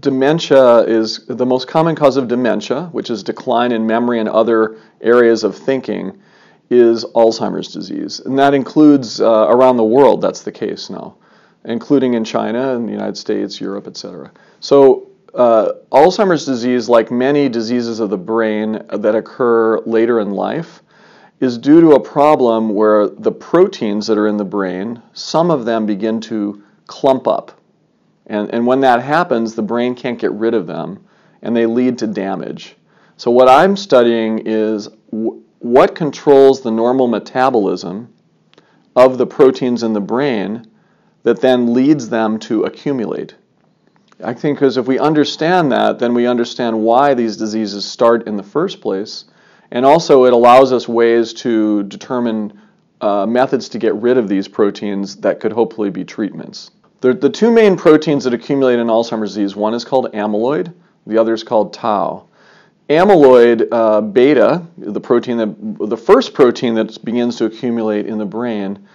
dementia is the most common cause of dementia, which is decline in memory and other areas of thinking, is Alzheimer's disease. And that includes around the world, that's the case now, including in China and the United States, Europe, etc. So Alzheimer's disease, like many diseases of the brain that occur later in life, is due to a problem where the proteins that are in the brain, some of them begin to clump up. And when that happens, the brain can't get rid of them, and they lead to damage. So what I'm studying is what controls the normal metabolism of the proteins in the brain that then leads them to accumulate. I think because if we understand that, then we understand why these diseases start in the first place, and also it allows us ways to determine methods to get rid of these proteins that could hopefully be treatments. The two main proteins that accumulate in Alzheimer's disease, one is called amyloid, the other is called tau. Amyloid beta, the first protein that begins to accumulate in the brain,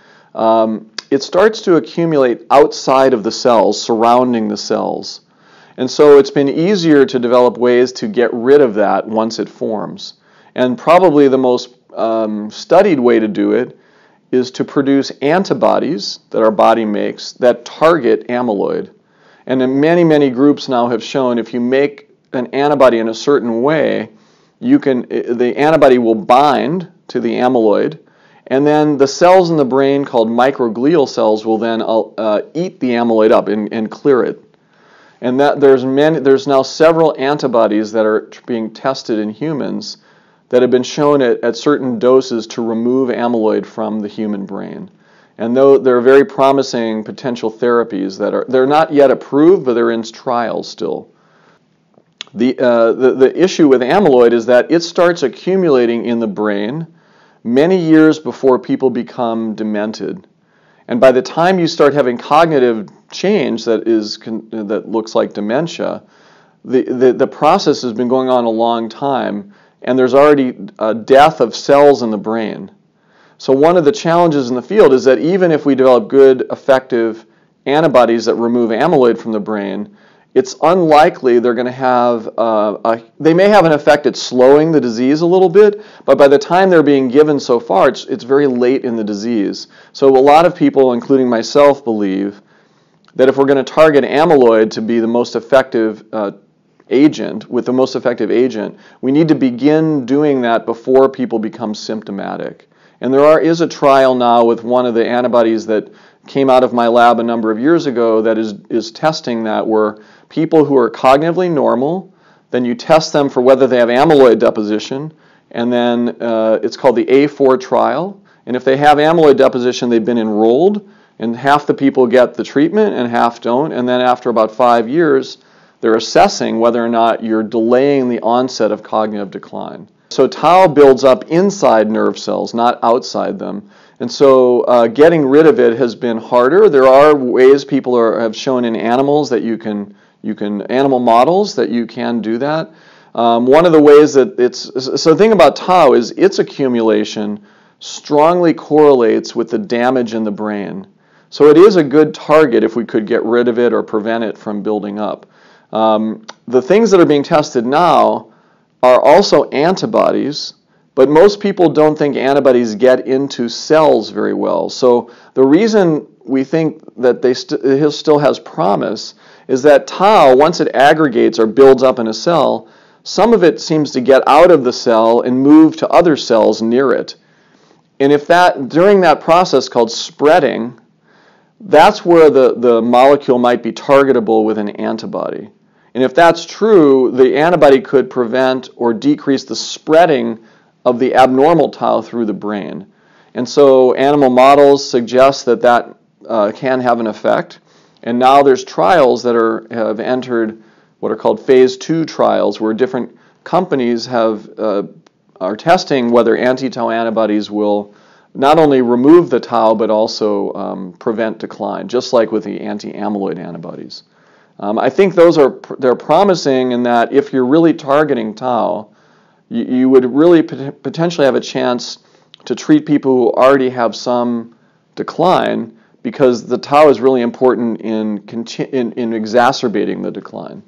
it starts to accumulate outside of the cells, surrounding the cells. And so it's been easier to develop ways to get rid of that once it forms. And probably the most studied way to do it is to produce antibodies that our body makes that target amyloid. And in many groups now have shown if you make an antibody in a certain way, the antibody will bind to the amyloid, and then the cells in the brain called microglial cells will then eat the amyloid up and clear it. And there's now several antibodies that are being tested in humans that have been shown at certain doses to remove amyloid from the human brain. And though they're very promising potential therapies they're not yet approved, but they're in trials still. The issue with amyloid is that it starts accumulating in the brain many years before people become demented. And by the time you start having cognitive change that looks like dementia, the process has been going on a long time, and there's already a death of cells in the brain. So one of the challenges in the field is that even if we develop good, effective antibodies that remove amyloid from the brain, it's unlikely they're going to have, they may have an effect at slowing the disease a little bit, but by the time they're being given so far, it's very late in the disease. So a lot of people, including myself, believe that if we're going to target amyloid to be the most effective with the most effective agent, we need to begin doing that before people become symptomatic. And there is a trial now with one of the antibodies that came out of my lab a number of years ago that is testing that, where people who are cognitively normal, then you test them for whether they have amyloid deposition, and then it's called the A4 trial. And if they have amyloid deposition, they've been enrolled, and half the people get the treatment and half don't. And then after about 5 years, they're assessing whether or not you're delaying the onset of cognitive decline. So tau builds up inside nerve cells, not outside them. And so getting rid of it has been harder. There are ways people have shown in animals that you can animal models that you can do that. One of the ways that so the thing about tau is its accumulation strongly correlates with the damage in the brain. So it is a good target if we could get rid of it or prevent it from building up. The things that are being tested now are also antibodies, but most people don't think antibodies get into cells very well. So the reason we think that it still has promise is that tau, once it aggregates or builds up in a cell, some of it seems to get out of the cell and move to other cells near it. And if during that process called spreading, that's where the molecule might be targetable with an antibody. And if that's true, the antibody could prevent or decrease the spreading of the abnormal tau through the brain. And so animal models suggest that can have an effect. And now there's trials that have entered what are called phase 2 trials, where different companies are testing whether anti-tau antibodies will not only remove the tau but also prevent decline, just like with the anti-amyloid antibodies. I think they're promising in that if you're really targeting tau, you would really potentially have a chance to treat people who already have some decline, because the tau is really important in exacerbating the decline.